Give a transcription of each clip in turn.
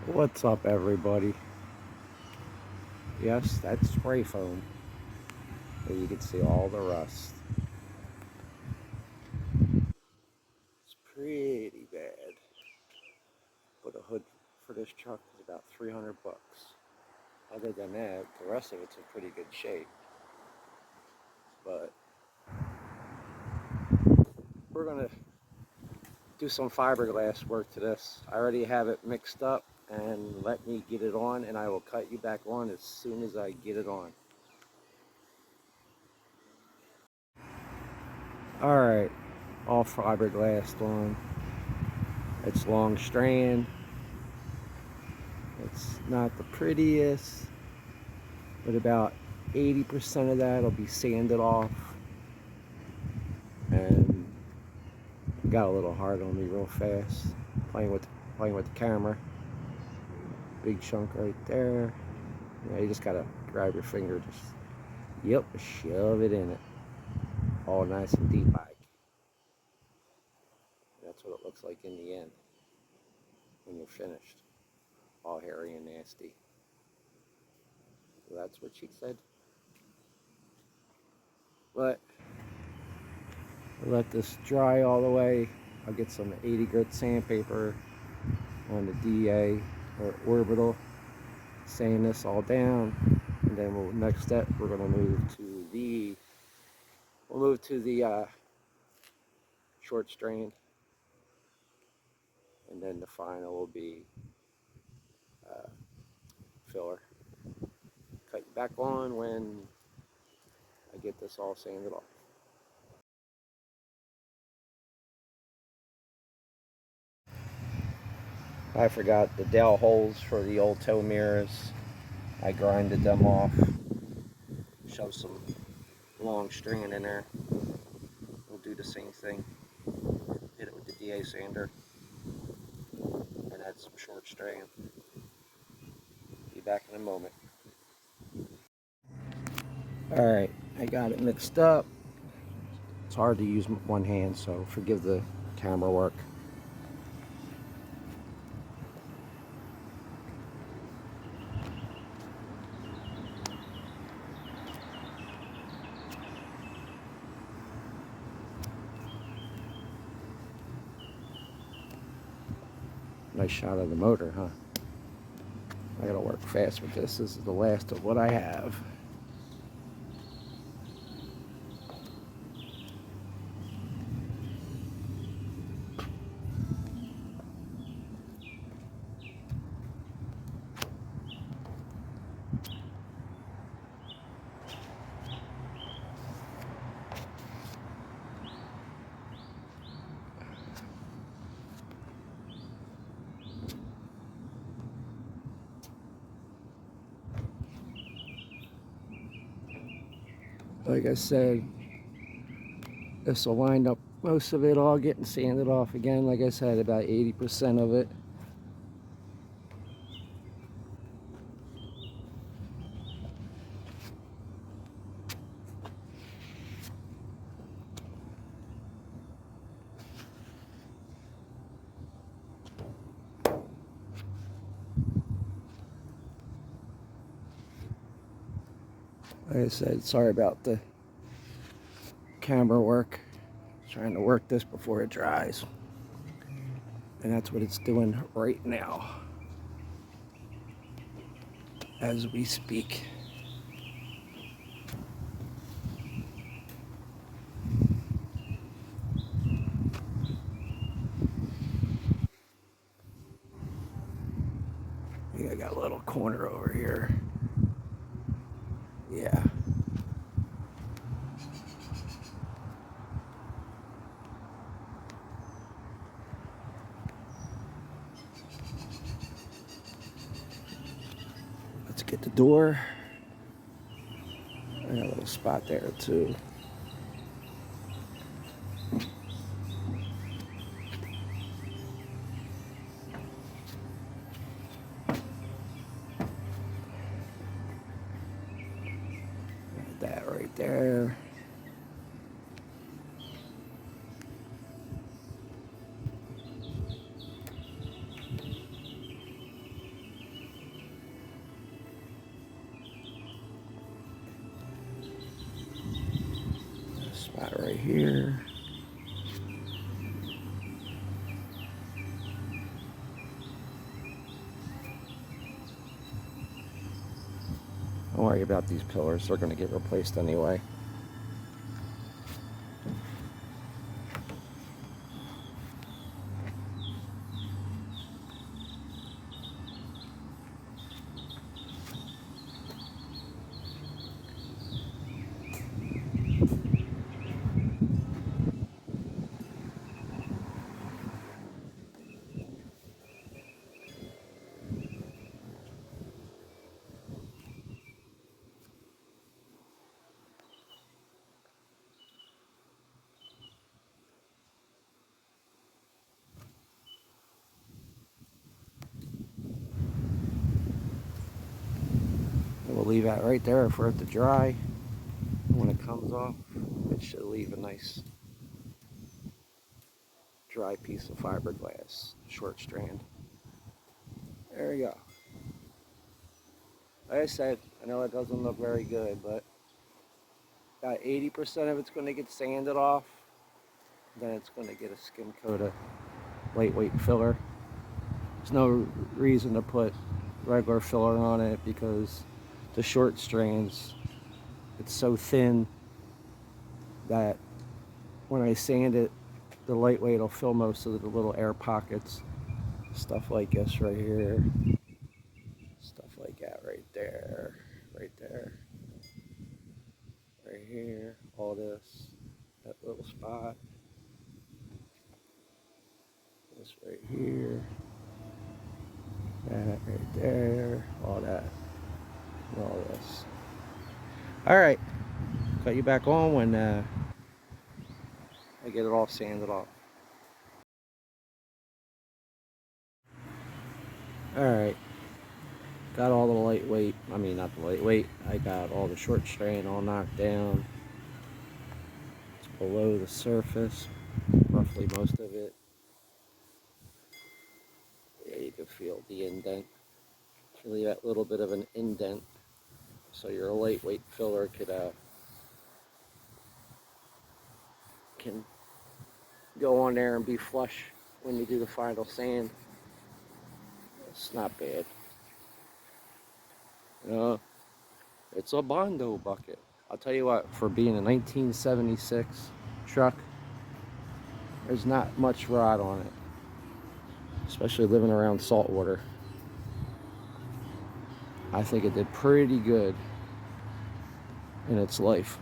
What's up, everybody? Yes, that's spray foam. There you can see all the rust. It's pretty bad. But a hood for this truck is about 300 bucks. Other than that, the rest of it's in pretty good shape. But we're gonna do some fiberglass work to this. I already have it mixed up, and let me get it on, and I will cut you back on as soon as I get it on. Alright, all fiberglassed on. It's long strand. It's not the prettiest, but about 80% of that will be sanded off. And got a little hard on me real fast. Playing with the camera. Big chunk right there. Yeah, you just gotta grab your finger, yep, shove it in it. All nice and deep like. That's what it looks like in the end when you're finished. All hairy and nasty. So that's what she said. But let this dry all the way. I'll get some 80 grit sandpaper on the DA or orbital, sand this all down, and then next step we're going to move to the short strand, and then the final will be filler. Cut you back on when I get this all sanded off. I forgot the dowel holes for the old tow mirrors. I grinded them off, shoved some long strand in there. We'll do the same thing. Hit it with the DA sander and add some short strand. Be back in a moment. Alright, I got it mixed up. It's hard to use one hand, so forgive the camera work. Nice shot of the motor, huh? I gotta work fast with this. This is the last of what I have. Like I said, this will wind up most of it all getting sanded off again. Like I said, about 80% of it. Like I said, sorry about the camera work. Trying to work this before it dries. And that's what it's doing right now, as we speak. I think I got a little corner over here. Yeah. Let's get the door. I got a little spot there too. That right there. That right here. Don't worry about these pillars, they're going to get replaced anyway. We'll leave that right there for it to dry. When it comes off, it should leave a nice dry piece of fiberglass, short strand. There we go. Like I said, I know it doesn't look very good, but about 80% of it's going to get sanded off. Then it's going to get a skim coat of lightweight filler. There's no reason to put regular filler on it because the short strands, it's so thin that when I sand it, the lightweight will fill most of the little air pockets. Stuff like this right here. Stuff like that right there. Right there. Right here. All this. That little spot. This right here. That right there. All that. And all this. Alright. Cut you back on when I get it all sanded off. Alright. Got all the lightweight. I mean, not the lightweight. I got all the short strand all knocked down. It's below the surface. Roughly most of it. Yeah, you can feel the indent. It's really that little bit of an indent. So your lightweight filler can go on there and be flush when you do the final sand. It's not bad. It's a Bondo bucket. I'll tell you what, for being a 1976 truck, there's not much rot on it. Especially living around saltwater. I think it did pretty good in its life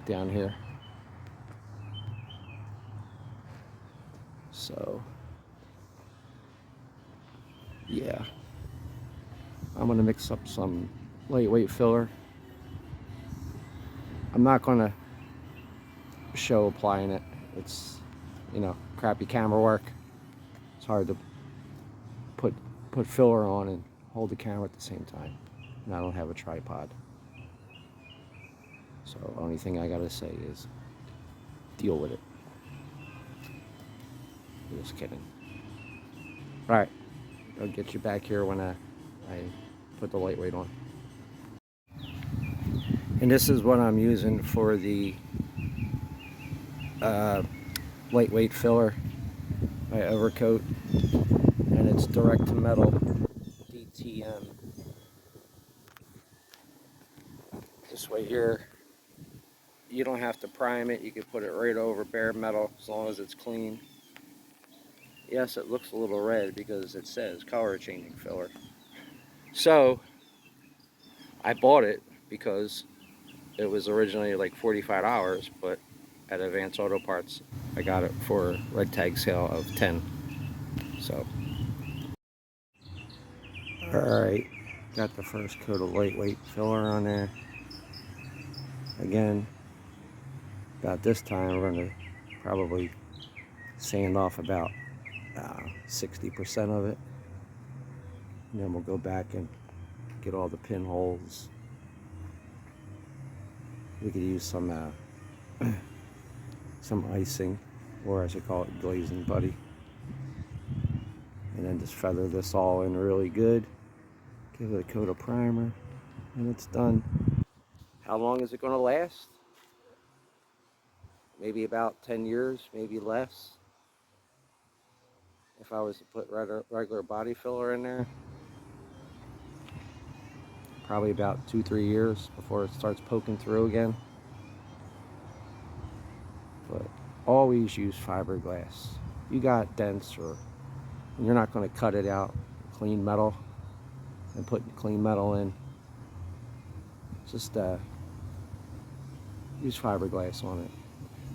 down here. So, yeah. I'm gonna mix up some lightweight filler. I'm not gonna show applying it. It's, you know, crappy camera work. It's hard to put filler on and hold the camera at the same time. And I don't have a tripod. So the only thing I gotta say is deal with it. Just kidding. Alright, I'll get you back here when I put the lightweight on. And this is what I'm using for the lightweight filler, my overcoat, and it's direct to metal DTM. This way here, you don't have to prime it, you can put it right over bare metal as long as it's clean. Yes, it looks a little red because it says color changing filler. So I bought it because it was originally like $45, but at Advance Auto Parts I got it for a red tag sale of 10. So alright, got the first coat of lightweight filler on there. Again, about this time we're going to probably sand off about 60% of it, and then we'll go back and get all the pinholes. We could use some icing, or I should call it glazing buddy, and then just feather this all in really good, give it a coat of primer, and it's done. How long is it going to last? maybe about 10 years, maybe less. If I was to put regular body filler in there, probably about 2-3 years before it starts poking through again. But always use fiberglass. You got dents, or you're not going to cut it out, clean metal, and put clean metal in. Just use fiberglass on it.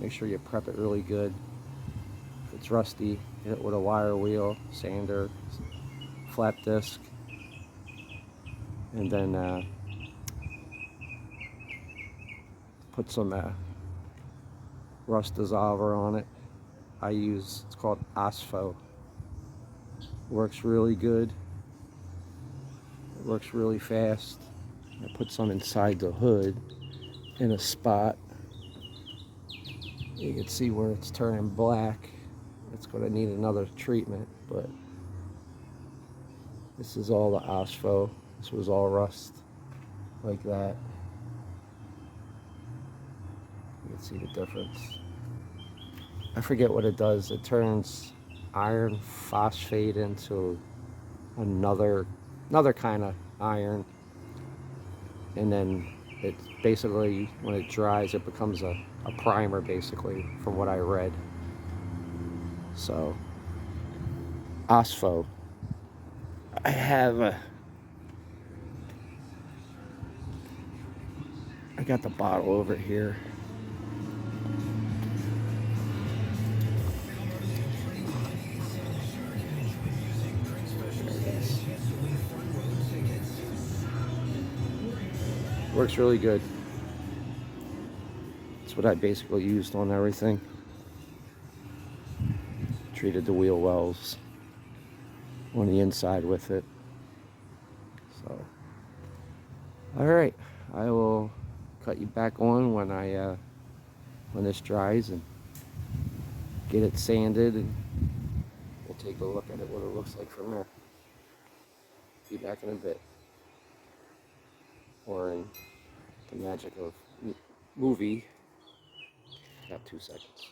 Make sure you prep it really good. If it's rusty, hit it with a wire wheel, sander, flat disc, and then put some rust dissolver on it. I use, it's called Asfo. Works really good. It works really fast. I put some inside the hood in a spot. You can see where it's turning black. It's going to need another treatment, but this is all the Asfo. This was all rust like that. You can see the difference. I forget what it does. It turns iron phosphate into another kind of iron, and then it basically, when it dries, it becomes a primer, basically, from what I read. So Asfo. I have I got the bottle over here. Works really good. That's what I basically used on everything. Treated the wheel wells on the inside with it. So, all right, I will cut you back on when this dries and get it sanded, and we'll take a look at it, what it looks like from there. Be back in a bit, or in the magic of movie. Got 2 seconds.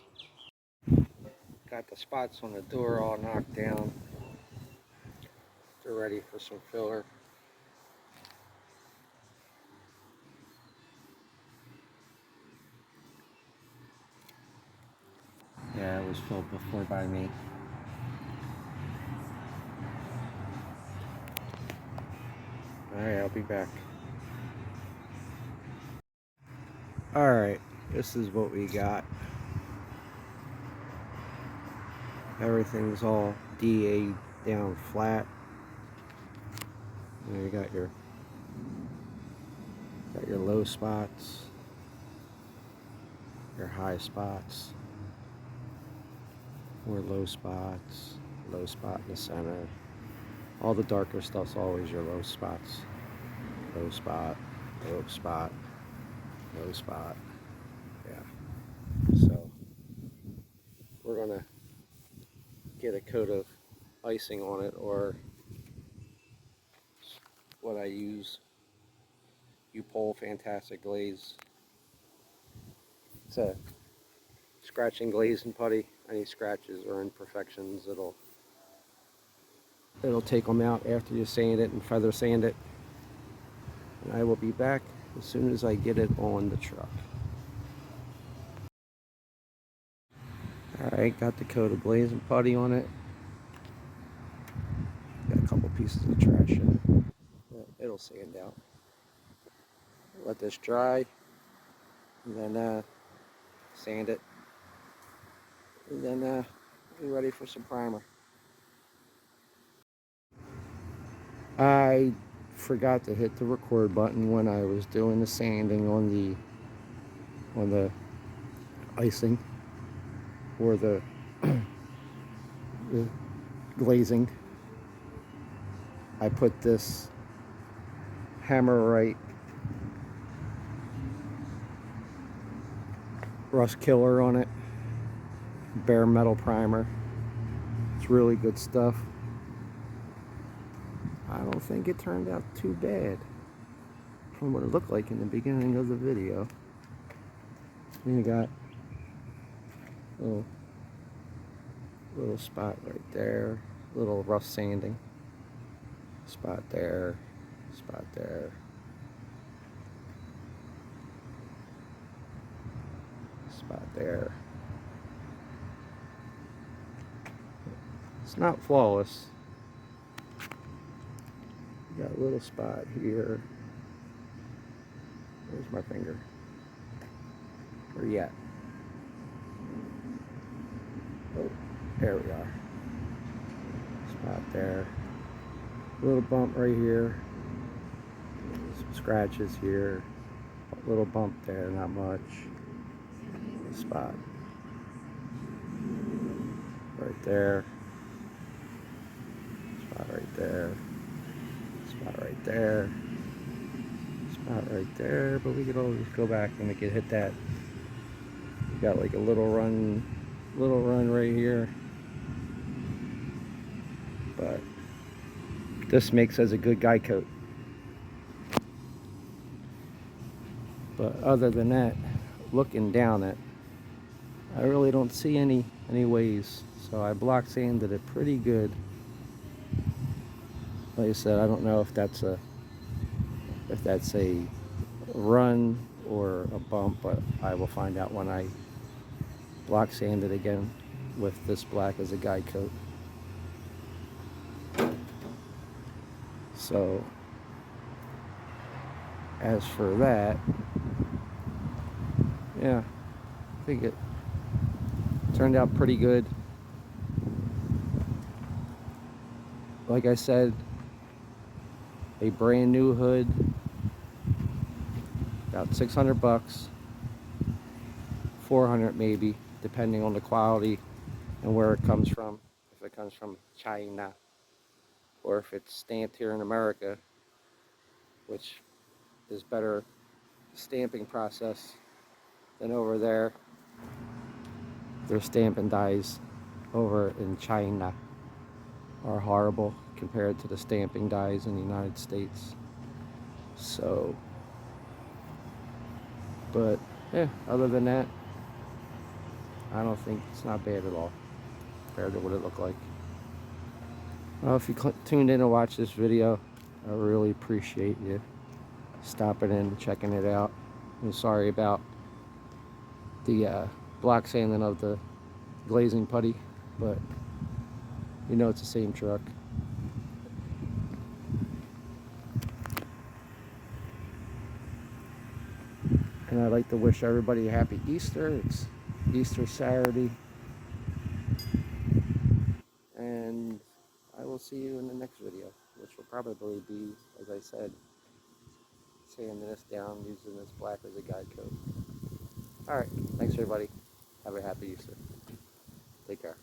Got the spots on the door all knocked down. They're ready for some filler. Yeah, it was filled before by me. Alright, I'll be back. Alright, this is what we got. Everything's all DA down flat. There you got your low spots, your high spots, more low spots, low spot in the center. All the darker stuff's always your low spots. Low spot, low spot, low spot. Yeah. So we're gonna get a coat of icing on it, or what I use, U-Pole Fantastic Glaze. It's a scratching glaze and putty. Any scratches or imperfections, it'll take them out after you sand it and feather sand it. And I will be back as soon as I get it on the truck. Alright, got the coat of glaze and putty on it. Got a couple pieces of trash in it, but it'll sand out. Let this dry, and then sand it, and then be ready for some primer. I forgot to hit the record button when I was doing the sanding on the icing, or the glazing. I put this Hammerite rust killer on it, bare metal primer. It's really good stuff. I don't think it turned out too bad from what it looked like in the beginning of the video. Then you got Little spot right there. Little rough sanding. Spot there. Spot there. Spot there. It's not flawless. Got a little spot here. Where's my finger? Where you at? Oh, there we are. Spot there. Little bump right here. Some scratches here. A little bump there, not much. Spot right there. Spot right there. Spot right there. Spot right there. But we could always go back and we could hit that. We got like a little run right here. But this makes as a good guy coat. But other than that, looking down it, I really don't see any ways. So I block sanded it pretty good. Like I said, I don't know if that's a run or a bump, but I will find out when I block sand it again with this black as a guide coat. So as for that, yeah, I think it turned out pretty good. Like I said, a brand new hood, about 600 bucks, 400 maybe, depending on the quality and where it comes from. If it comes from China or if it's stamped here in America, which is better stamping process than over there. Their stamping dyes over in China are horrible compared to the stamping dyes in the United States. So, but yeah, other than that, I don't think it's not bad at all compared to what it looked like. Well, if you tuned in to watch this video, I really appreciate you stopping in and checking it out. I'm sorry about the block sanding of the glazing putty, but you know it's the same truck. And I'd like to wish everybody a happy Easter. It's Easter Saturday. And I will see you in the next video, which will probably be, as I said, sanding this down using this black as a guide coat. Alright, thanks everybody. Have a happy Easter. Take care.